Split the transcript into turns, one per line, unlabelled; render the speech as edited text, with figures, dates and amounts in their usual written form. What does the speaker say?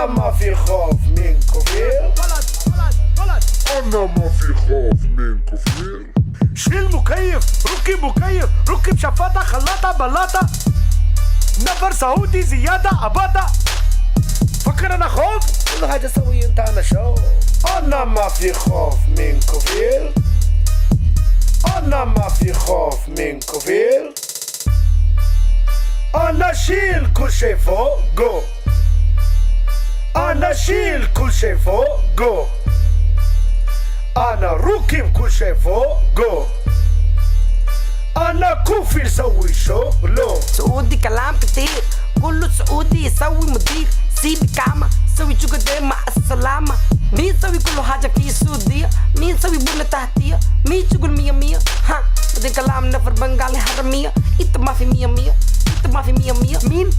أنا ما في خوف من كفير.
أنا ما في خوف من كفير.
شيل مكيف، ركب شفاطة خلاطة بلاطة، نفر سعودي زيادة أباطة. فكر أنا خوف؟
كل حاجة سوي انت أنا شو. أنا ما في خوف من كفير. أنا ما في خوف من كفير. أنا شيل كل شي فوقه. أنا شيل كل شي فوقه. أنا ركب كل شي فوقه. أنا كفير سوي شغله.
سعودي كلام كتير، كله سعودي يسوي مدير. سيبي كاما سوي جوجا مع السلامة. مين سوي كل حاجة في السعودية؟ مين سوي بنى تحتية؟ مين شغل مية مية؟ ها بدي كلام نفر بنغالي حرامية. انت ما في مية مية، انت ما في مية مية. مين